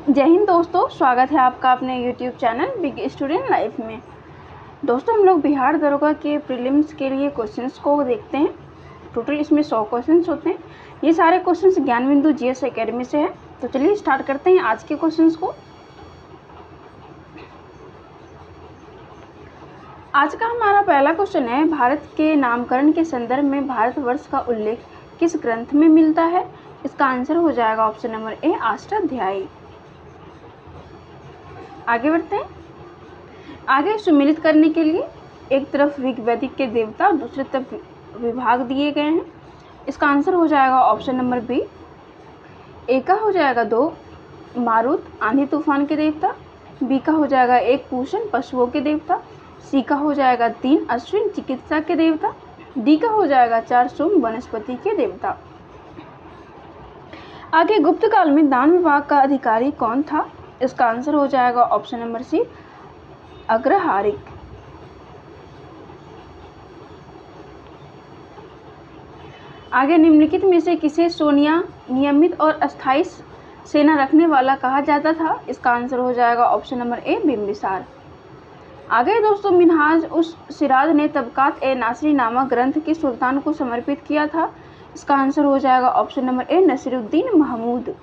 जय हिंद दोस्तों, स्वागत है आपका अपने YouTube channel big student life में। दोस्तों, हम लोग बिहार दरोगा के प्रीलिम्स के लिए क्वेश्चंस को देखते हैं। टोटल इसमें 100 क्वेश्चंस होते हैं। ये सारे क्वेश्चंस ज्ञान बिंदु GS एकेडमी से है। तो चलिए स्टार्ट करते हैं आज के क्वेश्चंस को। आज का हमारा पहला क्वेश्चन है, भारत के नामकरण के संदर्भ में भारतवर्ष का उल्लेख किस ग्रंथ में मिलता है? इसका आंसर हो जाएगा ऑप्शन नंबर ए, अष्टाध्यायी। आगे बढ़ते हैं। आगे सुमिलित करने के लिए एक तरफ ऋग्वैदिक के देवता और दूसरी तरफ विभाग दिए गए हैं। इसका आंसर हो जाएगा ऑप्शन नंबर बी। ए का हो जाएगा 2 मारुत आंधी तूफान के देवता, बी का हो जाएगा 1 पूषण पशुओं के देवता, सी का हो जाएगा 3 अश्विन चिकित्सा के देवता, डी का हो जाएगा 4 सोम वनस्पति के देवता। आगे गुप्त काल में दान विभाग का अधिकारी कौन था? इसका आंसर हो जाएगा ऑप्शन नंबर सी, अग्रहारिक। आगे निम्नलिखित में से किसे सोनिया नियमित और अस्थायी सेना रखने वाला कहा जाता था? इसका आंसर हो जाएगा ऑप्शन नंबर ए, बिंबिसार। आगे दोस्तों, मिनहाज उस सिराज ने तबकात ए नासरी नामक ग्रंथ किस सुल्तान को समर्पित किया था? इसका आंसर हो जाएगा option number A, Nasiruddin Mahmud.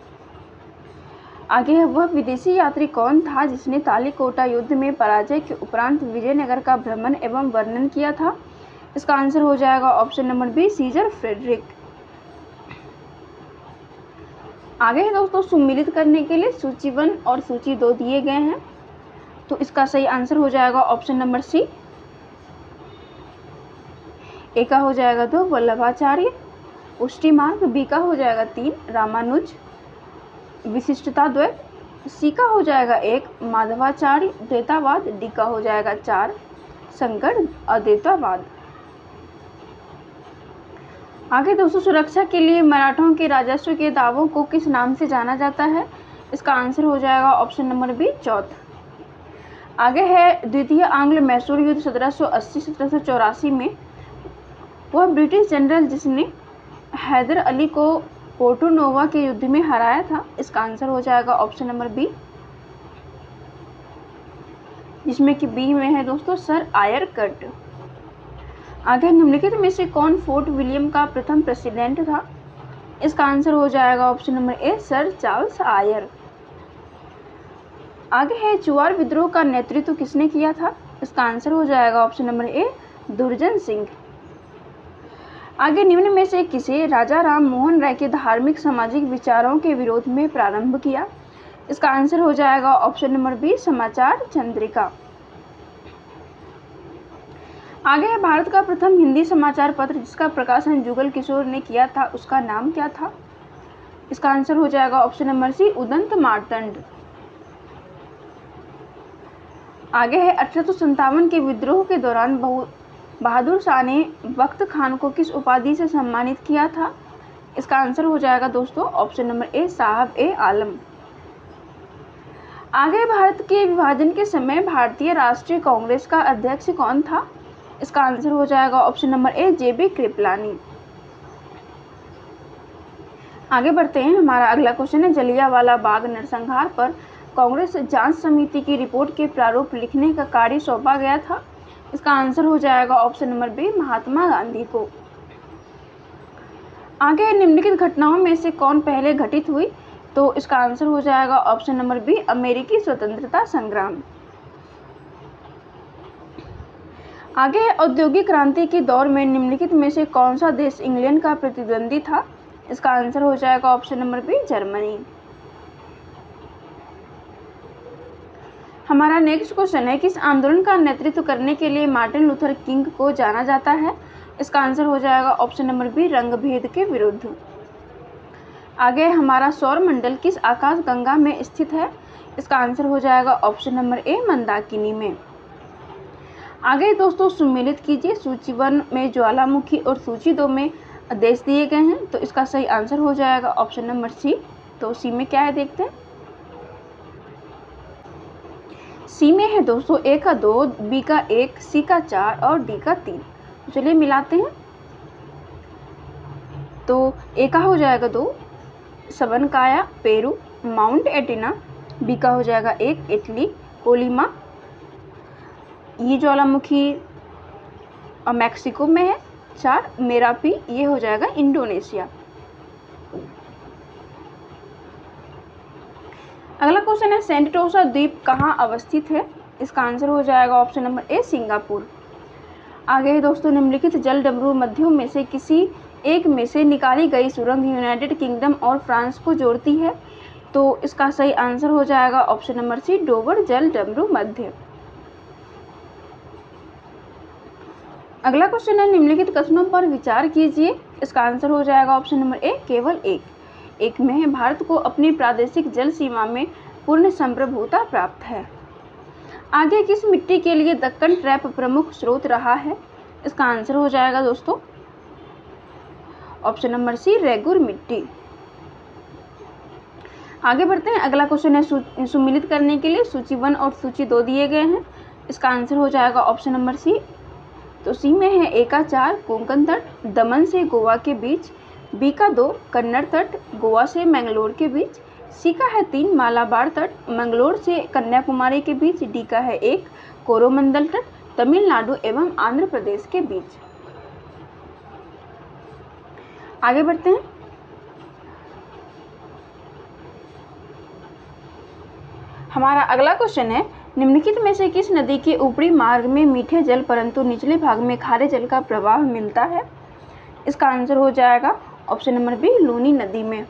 आगे वह विदेशी यात्री कौन था जिसने तालीकोटा युद्ध में पराजय के उपरांत विजयनगर का भ्रमण एवं वर्णन किया था? इसका आंसर हो जाएगा option number B, Caesar Frederick. आगे है दोस्तों, सुमिलित करने के लिए सूची 1 और सूची 2 दिए गए हैं। तो इसका सही आंसर हो जाएगा ऑप्शन नंबर सी। ए का हो जाएगा 2 वल्लभाचार्य पुष्टि मार्ग, बी का हो जाएगा 3 रामानुज विशिष्टता द्वैत, सी का हो जाएगा 1 माधवाचार्य द्वैतावाद, डी का हो जाएगा 4 संकर अद्वैतावाद। आगे दोस्तों, सुरक्षा के लिए मराठों के राजस्व के दावों को किस नाम से जाना जाता है? इसका आंसर हो जाएगा ऑप्शन नंबर बी, चौथ। आगे है द्वितीय आंग्ल मैसूर युद्ध 1780-1784 में वह ब्रिटिश जनरल जिसने हैदर अली को पोर्टो नोवा के युद्ध में हराया था। इसका आंसर हो जाएगा ऑप्शन नंबर बी, जिसमें कि बी में है दोस्तों सर आयर कट। आगे निम्नलिखित में से कौन फोर्ट विलियम का प्रथम प्रेसिडेंट था? इसका आंसर हो जाएगा option number A, sir Charles Eyre. आगे है चुआर विद्रोह का नेतृत्व किसने किया था? इसका आंसर हो जाएगा ऑप्शन नंबर ए, दुर्जन सिंह। आगे निम्न में से किसे राजा राम मोहन राय के धार्मिक सामाजिक विचारों के विरोध में प्रारंभ किया? इसका आंसर हो जाएगा ऑप्शन नंबर बी, समाचार चंद्रिका। आगे है भारत का प्रथम हिंदी समाचार पत्र जिसका प्रकाशन जुगल किशोर ने किया था, उसका नाम क्या था? इसका आंसर हो जाएगा option number C, Udant Martand. आगे है 1857 के विद्रोह के दौरान बहादुर शाह ने बख्त खान को किस उपाधि से सम्मानित किया था? इसका आंसर हो जाएगा दोस्तों ऑप्शन नंबर ए, साहब ए आलम। आगे भारत के विभाजन के समय भारतीय राष्ट्रीय कांग्रेस का अध्यक्ष कौन था? इसका आंसर हो जाएगा ऑप्शन नंबर ए, JB कृपलानी। आगे बढ़ते हैं। हमारा अगला क्वेश्चन है, जलियांवाला बाग नरसंहार पर कांग्रेस जांच समिति की रिपोर्ट के प्रारूप लिखने का कार्य सौंपा गया था। इसका आंसर हो जाएगा option number B, Mahatma Gandhi को। आगे निम्नलिखित घटनाओं में से कौन पहले घटित हुई? तो इसका आंसर हो जाएगा ऑप्शन नंबर बी, अमेरिकी स्वतंत्रता संग्राम। आगे औद्योगिक क्रांति के दौर में निम्नलिखित में से कौन सा देश इंग्लैंड का प्रतिद्वंदी था? इसका आंसर हो जाएगा ऑप्शन नंबर बी, जर्मनी। हमारा नेक्स्ट क्वेश्चन है, किस आंदोलन का नेतृत्व करने के लिए मार्टिन लूथर किंग को जाना जाता है? इसका आंसर हो जाएगा ऑप्शन नंबर बी, रंगभेद के विरुद्ध। आगे हमारा सौरमंडल किस आकाश गंगा में स्थित है? इसका आंसर हो जाएगा ऑप्शन नंबर ए, मंदाकिनी में। आगे दोस्तों सुमेलित कीजिए। सूची 1 में ज्वालामुखी और सूची 2 में देश दिए गए हैं। तो इसका सही आंसर हो जाएगा ऑप्शन नंबर सी। तो सी में क्या है देखते हैं। सी में है दोस्तों ए का 2, बी का 1, सी का 4 और डी का 3। चलिए मिलाते हैं। तो ए का हो जाएगा 2 सबनकाया पेरू, माउंट एटिना, बी का हो जाएगा 1 इटली कोलिमा, ये ज्वालामुखी मैक्सिको में है। 4 मेरापी, ये हो जाएगा इंडोनेशिया। अगला क्वेश्चन है सेंटोसा द्वीप कहाँ अवस्थित है? इसका आंसर हो जाएगा ऑप्शन नंबर ए सिंगापुर। आगे है दोस्तों, निम्नलिखित जल डमरू मध्यों में से किसी एक में से निकाली गई सुरंग यूनाइटेड किंगडम और फ्रांस को जोड़ती है? तो इसका सही आंसर हो जाएगा ऑप्शन नंबर सी डोबर जल डमरू मध्य। अगला क्वेश्चन है निम्नलिखित कथनों पर विचार कीजिए। इसका आंसर हो जाएगा ऑप्शन नंबर ए केवल एक में है भारत को अपनी प्रादेशिक जल सीमा में पूर्ण संप्रभुता प्राप्त है। आगे किस मिट्टी के लिए दक्कन ट्रैप प्रमुख स्रोत रहा है? इसका आंसर हो जाएगा दोस्तों ऑप्शन नंबर सी रेगुर मिट्टी। आगे बढ़ते हैं, अगला क्वेश्चन है सुमिलित करने के लिए सूची 1 और सूची 2 दिए गए हैं। इसका आंसर हो जाएगा ऑप्शन नंबर सी। तो सी में है ए का 4 कोंकण तट दमन से गोवा के बीच, बी का 2 कन्नड़ तट गोवा से मैंगलोर के बीच, सी का है 3 मालाबार तट मंगलोर से कन्याकुमारी के बीच, डी का है 1 कोरोमंडल तट तमिलनाडु एवं आंध्र प्रदेश के बीच। आगे बढ़ते हैं, हमारा अगला क्वेश्चन है निम्नलिखित में से किस नदी के ऊपरी मार्ग में मीठे जल परंतु निचले भाग में खारे जल का प्रवाह मिलता है? इसका आंसर हो जाएगा ऑप्शन नंबर बी लूनी नदी में।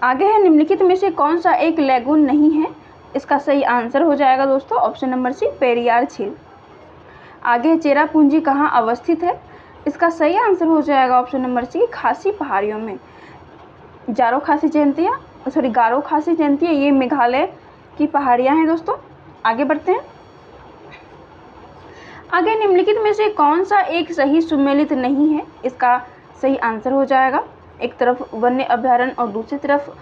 आगे है निम्नलिखित में से कौन सा एक लैगून नहीं है? इसका सही आंसर हो जाएगा दोस्तों ऑप्शन नंबर सी पेरियार झील। आगे है चेरापूंजी कहाँ अवस्थित है? इसका सही आंसर हो जाएगा ऑप्शन नंबर सी खासी पहाड़ियों में। गारो खासी जयंतिया ये मेघालय की पहाड़ियाँ हैं दोस्तों। आगे बढ़ते हैं, आगे निम्नलिखित में से कौन सा एक सही सुमेलित नहीं है? इसका सही आंसर हो जाएगा एक तरफ वन्य अभयारण्य और दूसरी तरफ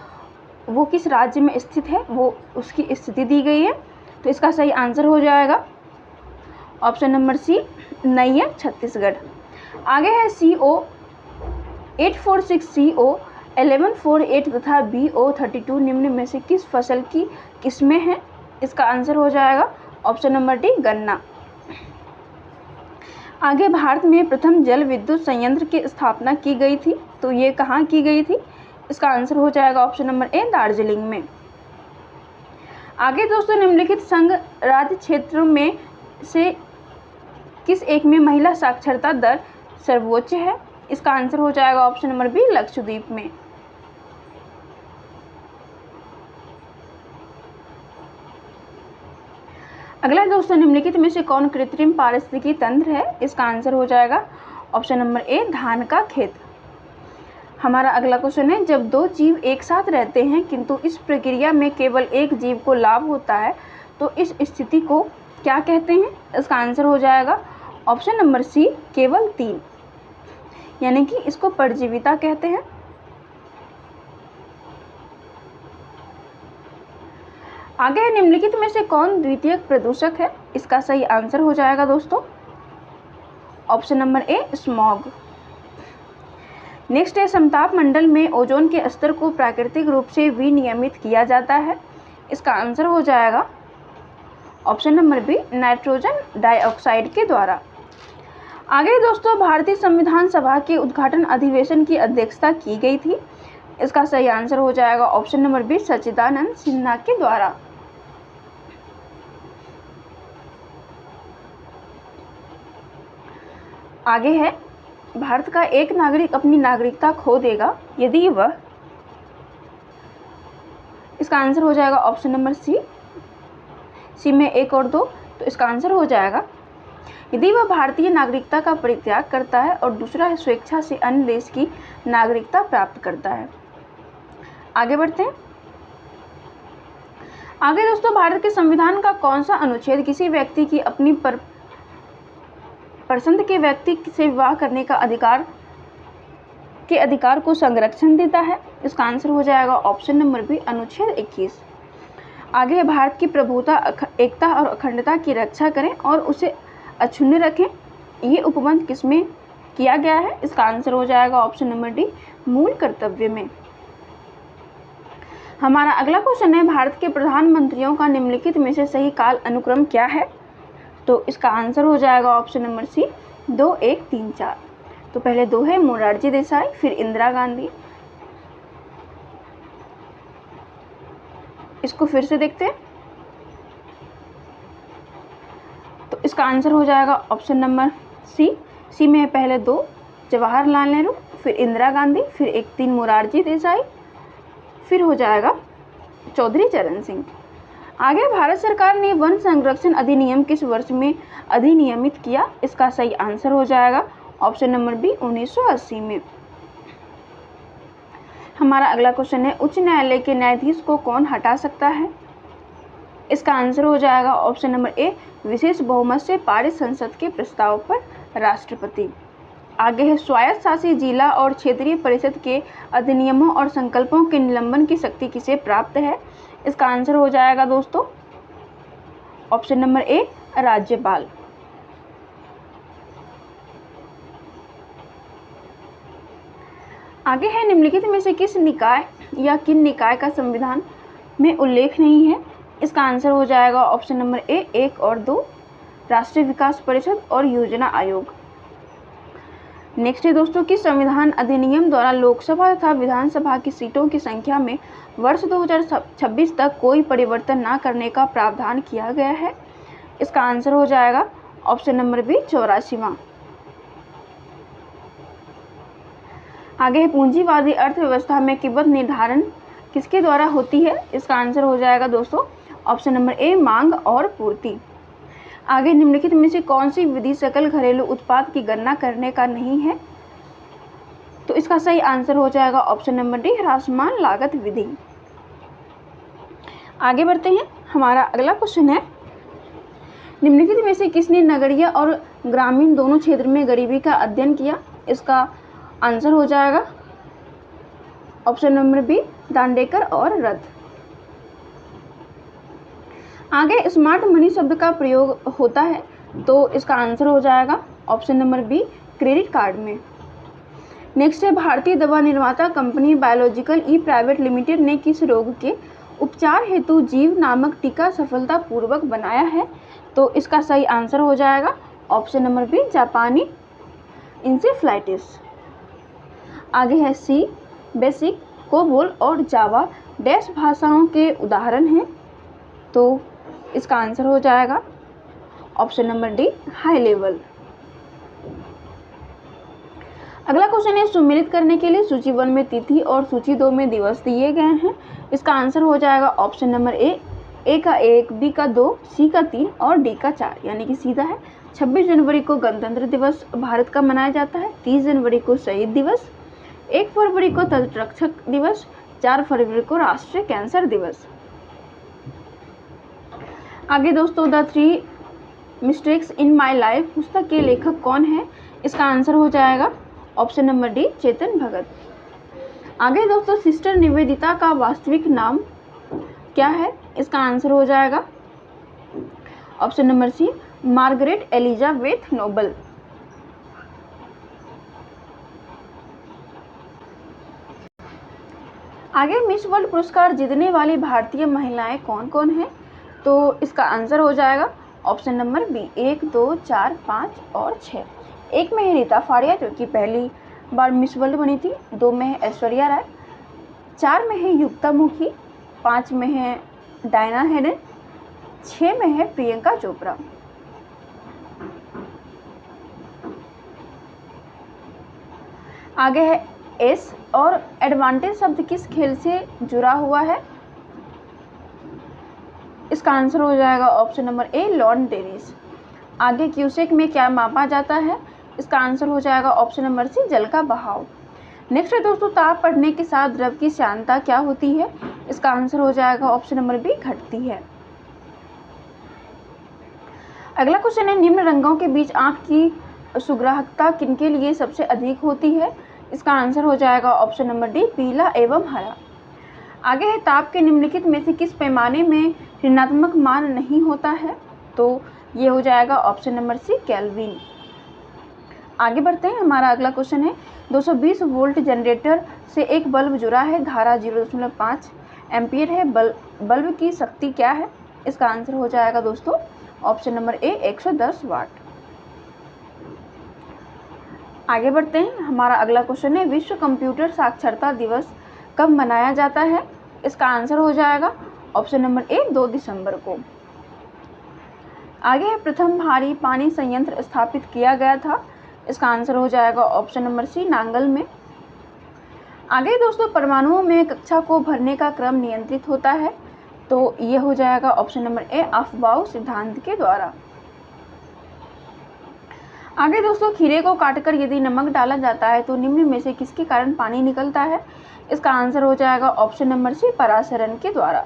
वो किस राज्य में स्थित है वो उसकी स्थिति दी गई है। तो इसका सही आंसर हो जाएगा option number C Naiyar Chhattisgarh. आगे है CO 846 CO 1148 तथा BO 32 निम्न में से किस फसल की किस्में हैं? इसका आंसर हो जाएगा ऑप्शन नंबर डी गन्ना। आगे भारत में प्रथम जल विद्युत संयंत्र की स्थापना की गई थी, तो ये कहाँ की गई थी? इसका आंसर हो जाएगा ऑप्शन नंबर ए दार्जिलिंग में। आगे दोस्तों निम्नलिखित संघ राज्य क्षेत्रों में से किस एक में महिला साक्षरता दर सर्वोच्च है? इसका आंसर हो जाएगा ऑप्शन नंबर बी लक्षद्वीप में। अगला दोस्तों निम्नलिखित में से कौन कृत्रिम पारिस्थितिकी तंत्र है? इसका आंसर हो जाएगा ऑप्शन नंबर ए धान का खेत। हमारा अगला क्वेश्चन है जब 2 जीव एक साथ रहते हैं किंतु इस प्रक्रिया में केवल एक जीव को लाभ होता है तो इस स्थिति को क्या कहते हैं? इसका आंसर हो जाएगा ऑप्शन नंबर सी केवल 3, यानी कि इसको परजीविता कहते हैं। आगे है निम्नलिखित में से कौन द्वितीयक प्रदूषक है? इसका सही आंसर हो जाएगा दोस्तों ऑप्शन नंबर ए स्मॉग। नेक्स्ट है समताप मंडल में ओजोन के स्तर को प्राकृतिक रूप से विनियमित किया जाता है। इसका आंसर हो जाएगा option number B nitrogen dioxide के द्वारा। आगे दोस्तों भारतीय संविधान सभा के उद्घाटन अधिवेशन की अध्यक्षता की गई थी। इसका सही आंसर हो जाएगा ऑप्शन नंबर बी सच्चिदानंद सिन्हा के द्वारा। आगे है भारत का एक नागरिक अपनी नागरिकता खो देगा यदि वह, इसका आंसर हो जाएगा ऑप्शन नंबर सी में 1 और 2। तो इसका आंसर हो जाएगा यदि वह भारतीय नागरिकता का परित्याग करता है और दूसरा स्वेच्छा से अन्य देश की नागरिकता प्राप्त करता है। आगे बढ़ते हैं, आगे दोस्तों भारत के संविधान का कौन सा अनुच्छेद किसी व्यक्ति की अपनी पसंद के व्यक्ति से विवाह करने का अधिकार को संरक्षण देता है? इसका आंसर हो जाएगा ऑप्शन नंबर बी अनुच्छेद 21। आगे है भारत की प्रभुता एकता और अखंडता की रक्षा करें और उसे अक्षुण्ण रखें, ये उपबंध किसमें किया गया है? इसका आंसर हो जाएगा ऑप्शन नंबर डी मूल कर्तव्य में। हमारा अगला क्वेश्चन है, भारत के प्रधानमंत्रियों का निम्नलिखित में से सही काल अनुक्रम क्या है? तो इसका आंसर हो जाएगा ऑप्शन नंबर सी 2, 1, 3, 4। तो पहले 2 है मोरारजी देसाई, फिर इंदिरा गांधी। इसको फिर से देखते हैं। तो इसका आंसर हो जाएगा ऑप्शन नंबर सी में है पहले 2 जवाहरलाल नेहरू, फिर इंदिरा गांधी, फिर 1, 3 मोरारजी देसाई, फिर हो जाएगा चौधरी चरण सिंह। आगे, भारत सरकार ने वन संरक्षण अधिनियम किस वर्ष में अधिनियमित किया? इसका सही आंसर हो जाएगा ऑप्शन नंबर बी 1980 में। हमारा अगला क्वेश्चन है, उच्च न्यायालय के न्यायाधीश को कौन हटा सकता है? इसका आंसर हो जाएगा ऑप्शन नंबर ए विशेष बहुमत से पारित संसद के प्रस्ताव पर राष्ट्रपति। आगे है, स्वायत्त शासी जिला और क्षेत्रीय परिषद के अधिनियमों और संकल्पों के निलंबन की शक्ति किसे प्राप्त है? इसका आंसर हो जाएगा दोस्तों ऑप्शन नंबर ए राज्यपाल। आगे है, निम्नलिखित में से किस निकाय या किन निकाय का संविधान में उल्लेख नहीं है? इसका आंसर हो जाएगा ऑप्शन नंबर ए 1 और 2 राष्ट्रीय विकास परिषद और योजना आयोग। नेक्स्ट है दोस्तों कि संविधान अधिनियम द्वारा लोकसभा तथा विधानसभा की सीटों की संख्या में वर्ष 2026 तक कोई परिवर्तन न करने का प्रावधान किया गया है। इसका आंसर हो जाएगा ऑप्शन नंबर बी 84वां। आगे है, पूंजीवादी अर्थव्यवस्था में कीमत निर्धारण किसके द्वारा होती है? इसका आंसर हो जाएगा दोस्तों ऑप्शन नंबर ए मांग और पूर्ति। आगे, निम्नलिखित में से कौन सी विधि सकल घरेलू उत्पाद की गणना करने का नहीं है? तो इसका सही आंसर हो जाएगा ऑप्शन नंबर डी ह्रासमान लागत विधि। आगे बढ़ते हैं। हमारा अगला क्वेश्चन है, निम्नलिखित में से किसने नगरीय और ग्रामीण दोनों क्षेत्र में गरीबी का अध्ययन किया? इसका आंसर हो जाएगा ऑप्शन नंबर बी दांडेकर और रथ। आगे, स्मार्ट मनी शब्द का प्रयोग होता है, तो इसका आंसर हो जाएगा option number B credit card में। नेक्स्ट है, भारतीय दवा निर्माता company biological E private limited ने किस रोग के उपचार हेतु जीव नामक टीका सफलतापूर्वक बनाया है? तो इसका सही आंसर हो जाएगा ऑप्शन नंबर बी जापानी इंसेफ्लाइटिस। आगे है, सी बेसिक, कोबोल और जावा डैश भाषाओं के उदाहरण हैं, तो इसका आंसर हो जाएगा option number D high level. अगला क्वेश्चन है, सम्मिलित करने के लिए सूची 1 में तिथि और सूची 2 में दिवस दिए गए हैं। इसका आंसर हो जाएगा ऑप्शन नंबर ए का 1, बी का 2, सी का 3 और डी का 4, यानी कि सीधा है। 26 जनवरी को गणतंत्र दिवस भारत का मनाया जाता है, 30 जनवरी को शहीद दिवस, 1 फरवरी को तटरक्षक दिवस, 4 फरवरी को राष्ट्रीय कैंसर दिवस। आगे दोस्तों, the 3 mistakes in my life पुस्तक के लेखक कौन है? इसका आंसर हो जाएगा option number D Chetan Bhagat. आगे दोस्तों, सिस्टर निवेदिता का वास्तविक नाम क्या है? इसका आंसर हो जाएगा option number C Margaret Elizabeth Noble. आगे, मिस वर्ल्ड पुरस्कार जीतने वाली भारतीय महिलाएं कौन कौन हैं? तो इसका आंसर हो जाएगा ऑप्शन नंबर बी 1, 2, 4, 5 और 6। 1 में है रीता फाड़िया जो कि पहली बार मिस वर्ल्ड बनी थी, 2 में है ऐश्वर्या राय, 4 में है युक्ता मुखी, 5 में है डायना हेडन, 6 में है प्रियंका चोपड़ा। आगे है, एस और एडवांटेज शब्द किस खेल से जुड़ा हुआ है? इसका आंसर हो जाएगा ऑप्शन नंबर ए लॉन टेनिस। आगे, क्यूसेक में क्या मापा जाता है? इसका आंसर हो जाएगा ऑप्शन नंबर सी जल का बहाव। नेक्स्ट है दोस्तों, ताप बढ़ने के साथ द्रव की श्यानता क्या होती है? इसका आंसर हो जाएगा ऑप्शन नंबर बी घटती है। अगला क्वेश्चन है, निम्न रंगों के बीच आंख की सुग्राहकता किनके लिए सबसे अधिक होती है? इसका आंसर हो जाएगा ऑप्शन नंबर डी पीला एवं हरा। आगे है, ताप के निम्नलिखित में से किस पैमाने में ऋणात्मक मान नहीं होता है? तो ये हो जाएगा ऑप्शन नंबर सी केल्विन। आगे बढ़ते हैं। हमारा अगला क्वेश्चन है, 220 वोल्ट जनरेटर से एक बल्ब जुड़ा है, धारा 0.5 एम्पियर है। बल्ब की शक्ति क्या है? इसका आंसर हो जाएगा दोस्तों ऑप्शन नंबर ए 110 वाट। आगे बढ़ते हैं। हमारा अगला क्वेश्चन है विश्व कंप्यूटर साक्षरता दिवस कब मनाया जाता है? इसका आंसर हो जाएगा ऑप्शन नंबर ए 2 दिसंबर को। आगे है प्रथम भारी पानी संयंत्र स्थापित किया गया था। इसका आंसर हो जाएगा ऑप्शन नंबर सी नांगल में। आगे दोस्तों परमाणुओं में कक्षा को भरने का क्रम नियंत्रित होता है, तो ये हो जाएगा ऑप्शन नंबर ए अफबाउ सिद्धांत के द्वारा। आगे दोस्तों खीरे को काटकर यदि नमक डाला जाता है तो निम्न में से किसके कारण पानी निकलता है? इसका आंसर हो जाएगा ऑप्शन नंबर सी परासरण के द्वारा।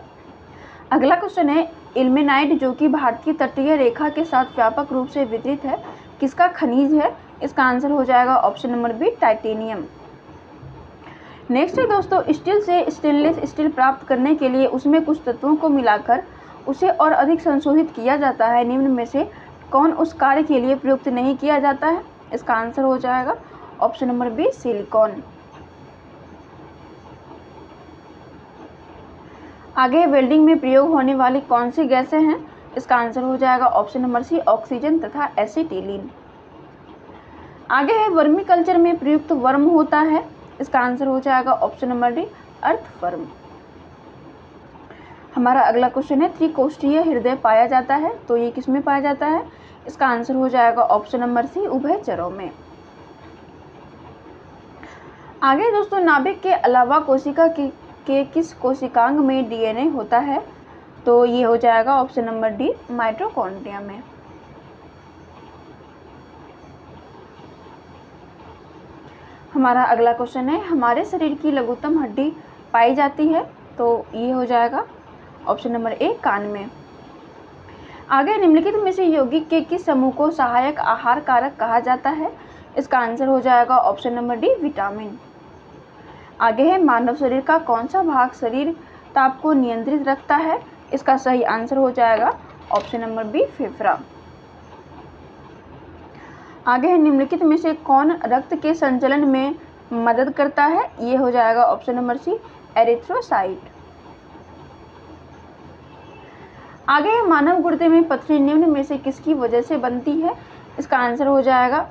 अगला क्वेश्चन है इल्मेनाइट जो कि भारतीय तटीय रेखा के साथ व्यापक रूप से वितरित है, किसका खनिज है? इसका आंसर हो जाएगा option number B titanium. Next है दोस्तों स्टील से स्टेनलेस स्टील प्राप्त करने के लिए उसमें कुछ तत्वों को मिलाकर उसे और अधिक संशोधित किया जाता है, निम्न में से कौन उस कार्य के लिए प्रयुक्त नहीं किया जाता है? इसका आंसर हो जाएगा ऑप्शन नंबर बी सिलिकॉन। आगे वेल्डिंग में प्रयोग होने वाली कौन सी गैसें हैं? इसका आंसर हो जाएगा ऑप्शन नंबर सी ऑक्सीजन तथा एसिटिलीन। आगे है वर्मी कल्चर में प्रयुक्त वर्म होता है, इसका आंसर हो जाएगा ऑप्शन नंबर डी अर्थवर्म। हमारा अगला क्वेश्चन है त्रिकोष्ठीय हृदय पाया जाता है, तो ये किसमें पाया जाता है? इसका आंसर हो जाएगा ऑप्शन नंबर सी उभयचरों में। आगे दोस्तों नाभिक के अलावा कोशिका के किस कोशिकांग में डीएनए होता है? तो ये हो जाएगा ऑप्शन नंबर डी माइटोकॉन्ड्रिया में। हमारा अगला क्वेश्चन है हमारे शरीर की लघुत्तम हड्डी पाई जाती है, तो ये हो जाएगा ऑप्शन नंबर ए कान में। आगे निम्नलिखित में से यौगिक के किस समूह को सहायक आहार कारक कहा जाता है? इसका आंसर हो जाएगा ऑप्शन नंबर डी विटामिन। आगे है मानव शरीर का कौन सा भाग शरीर ताप को नियंत्रित रखता है? इसका सही आंसर हो जाएगा ऑप्शन नंबर बी फेफड़ा। आगे है निम्नलिखित में से कौन रक्त के संचलन में मदद करता है? ये हो जाएगा ऑप्शन नंबर सी एरिथ्रोसाइट। आगे है मानव गुर्दे में पथरी निम्न में से किसकी वजह से बनती है? इसका आंसर हो जाएगा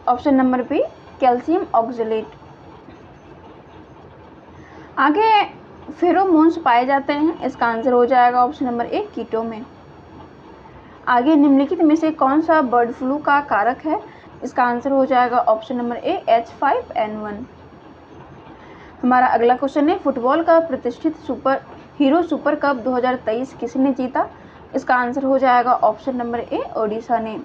option number B calcium oxalate. आगे फेरोमोन्स पाए जाते हैं, इसका आंसर हो जाएगा ऑप्शन नंबर ए कीटों में। आगे निम्नलिखित में से कौन सा बर्ड फ्लू का कारक है? इसका आंसर हो जाएगा ऑप्शन नंबर ए H5N1। हमारा अगला क्वेश्चन है फुटबॉल का प्रतिष्ठित सुपर कप 2023 किसने जीता? इसका आंसर हो जाएगा ऑप्शन नंबर ए ओडिशा ने।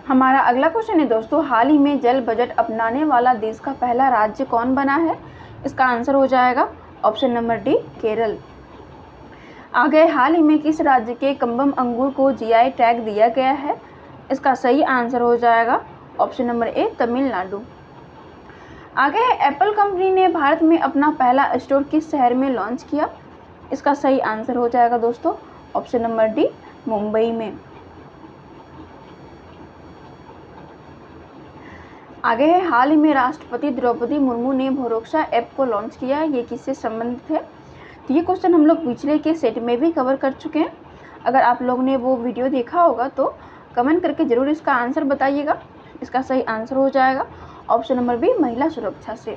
हमारा अगला क्वेश्चन है दोस्तों हाल ही में जल बजट अपनाने वाला देश का पहला राज्य कौन बना है? इसका आंसर हो जाएगा ऑप्शन नंबर डी केरल। आगे हाल ही में किस राज्य के कम्बम अंगूर को जीआई टैग दिया गया है? इसका सही आंसर हो जाएगा ऑप्शन नंबर ए तमिलनाडु। आगे एप्पल कंपनी ने भारत में अपना पहला स्टोर किस शहर में लॉन्च किया? इसका सही आंसर हो जाएगा दोस्तों ऑप्शन नंबर डी मुंबई में। आगे है हाल ही में राष्ट्रपति द्रौपदी मुर्मू ने भरोसा ऐप को लॉन्च किया है, ये किससे संबंधित है? तो ये क्वेश्चन हम लोग पिछले के सेट में भी कवर कर चुके हैं। अगर आप लोग ने वो वीडियो देखा होगा तो कमेंट करके ज़रूर इसका आंसर बताइएगा। इसका सही आंसर हो जाएगा ऑप्शन नंबर बी महिला सुरक्षा से।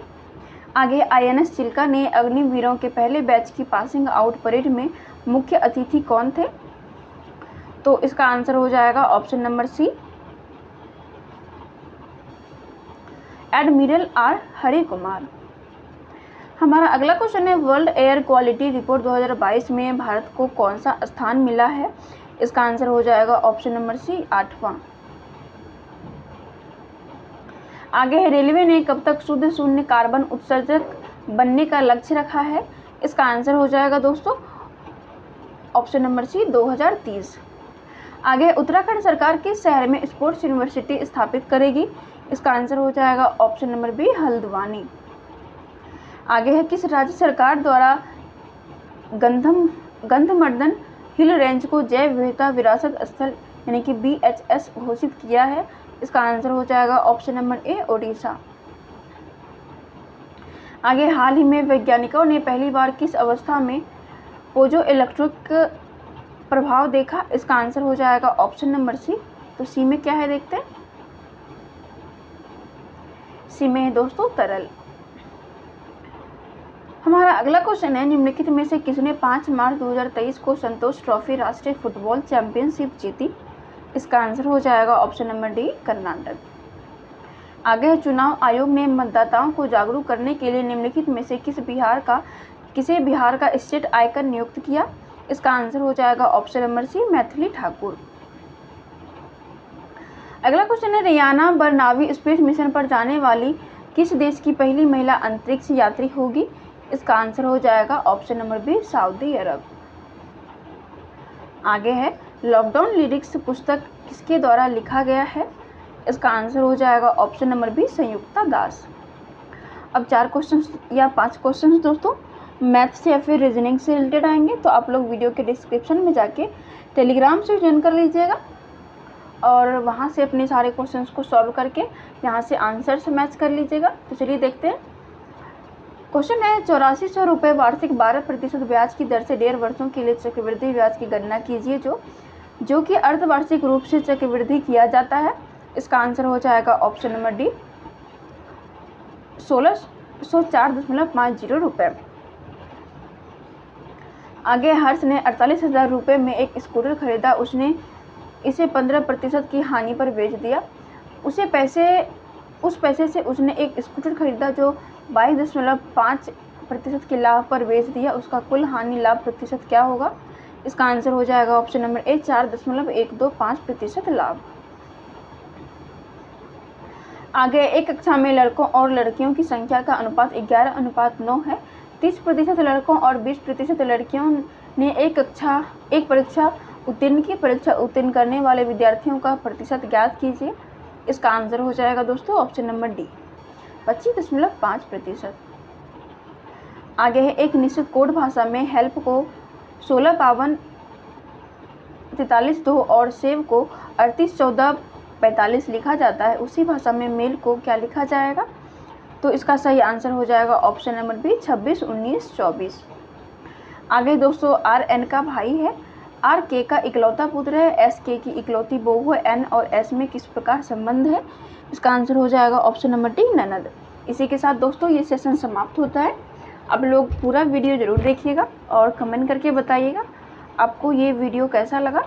आगे INS चिल्का ने अग्निवीरों के पहले बैच की पासिंग आउट परेड में मुख्य अतिथि कौन थे? तो इसका आंसर हो जाएगा option number C admiral R Hari Kumar. हमारा अगला क्वेश्चन है वर्ल्ड एयर क्वालिटी रिपोर्ट 2022 में भारत को कौन सा स्थान मिला है? इसका आंसर हो जाएगा ऑप्शन नंबर सी 8वां। आगे है रेलवे ने कब तक शुद्ध शून्य कार्बन उत्सर्जक बनने का लक्ष्य रखा है? इसका आंसर हो जाएगा दोस्तों ऑप्शन नंबर सी 2030। आगे उत्तराखंड सरकार किस शहर में स्पोर्ट्स यूनिवर्सिटी स्थापित करेगी? इसका आंसर हो जाएगा ऑप्शन नंबर बी हल्द्वानी। आगे है किस राज्य सरकार द्वारा गंधमर्दन हिल रेंज को जैव विविधता विरासत स्थल यानी कि BHS घोषित किया है? इसका आंसर हो जाएगा ऑप्शन नंबर ए ओडिशा। आगे, हाल ही में वैज्ञानिकों ने पहली बार किस अवस्था में पोजो इलेक्ट्रिक प्रभाव देखा? इसका आंसर हो जाएगा ऑप्शन नंबर सी। तो सी में क्या है देखते हैं। सी में है दोस्तों तरल। हमारा अगला क्वेश्चन है, निम्नलिखित में से किसने 5 मार्च 2023 को संतोष ट्रॉफी राष्ट्रीय फुटबॉल चैंपियनशिप जीती? इसका आंसर हो जाएगा ऑप्शन नंबर डी कर्नाटक। आगे है, चुनाव आयोग ने मतदाताओं को जागरूक करने के लिए निम्नलिखित में से किसे बिहार का स्टेट आइकन नियुक्त किया? इसका आंसर हो जाएगा option number C Maithili Thakur. अगला क्वेश्चन है, रियाना बरनावी स्पेस मिशन पर जाने वाली किस देश की पहली महिला अंतरिक्ष यात्री होगी? इसका आंसर हो जाएगा ऑप्शन नंबर बी सऊदी अरब। आगे है, लॉकडाउन लिरिक्स पुस्तक किसके द्वारा लिखा गया है? इसका आंसर हो जाएगा ऑप्शन नंबर बी संयुक्ता दास। अब 4 क्वेश्चन या 5 क्वेश्चन दोस्तों मैथ से या फिर रीजनिंग से रिलेटेड आएंगे, तो आप लोग वीडियो के डिस्क्रिप्शन में जाके टेलीग्राम से ज्वाइन कर लीजिएगा और वहाँ से अपने सारे क्वेश्चंस को सॉल्व करके यहाँ से आंसर से मैच कर लीजिएगा। तो चलिए देखते हैं। क्वेश्चन है, 8400 रुपये वार्षिक 12% ब्याज की दर से 1.5 वर्षों के लिए चक्रवृद्धि ब्याज की गणना कीजिए जो कि अर्धवार्षिक रूप से चक्रवृद्धि किया जाता है। इसका आंसर हो जाएगा ऑप्शन नंबर डी 1604.50 रुपये। आगे, हर्ष ने 48,000 रुपये में एक स्कूटर खरीदा। उसने इसे 15% की हानि पर बेच दिया। उस पैसे से उसने एक स्कूटर खरीदा जो 22.5% के लाभ पर बेच दिया। उसका कुल हानि लाभ प्रतिशत क्या होगा? इसका आंसर हो जाएगा ऑप्शन नंबर ए 4.125% लाभ। आगे, एक कक्षा में लड़कों और लड़कियों की संख्या का अनुपात 11:9 है। 30% लड़कों और 20% लड़कियों ने एक परीक्षा उत्तीर्ण की। परीक्षा उत्तीर्ण करने वाले विद्यार्थियों का प्रतिशत ज्ञात कीजिए। इसका आंसर हो जाएगा दोस्तों ऑप्शन नंबर डी 25.5%। आगे है, एक निश्चित कोड भाषा में हेल्प को 1652-43-2 और सेव को 38-14-45 लिखा जाता है। उसी भाषा में मेल को क्या लिखा जाएगा? तो इसका सही आंसर हो जाएगा ऑप्शन नंबर बी 26-19-24। आगे दोस्तों, आर एन का भाई है, आर के का इकलौता पुत्र है, एस के की इकलौती बहू है, एन और एस में किस प्रकार संबंध है? इसका आंसर हो जाएगा ऑप्शन नंबर डी ननद। इसी के साथ दोस्तों ये सेशन समाप्त होता है। आप लोग पूरा वीडियो ज़रूर देखिएगा और कमेंट करके बताइएगा आपको ये वीडियो कैसा लगा।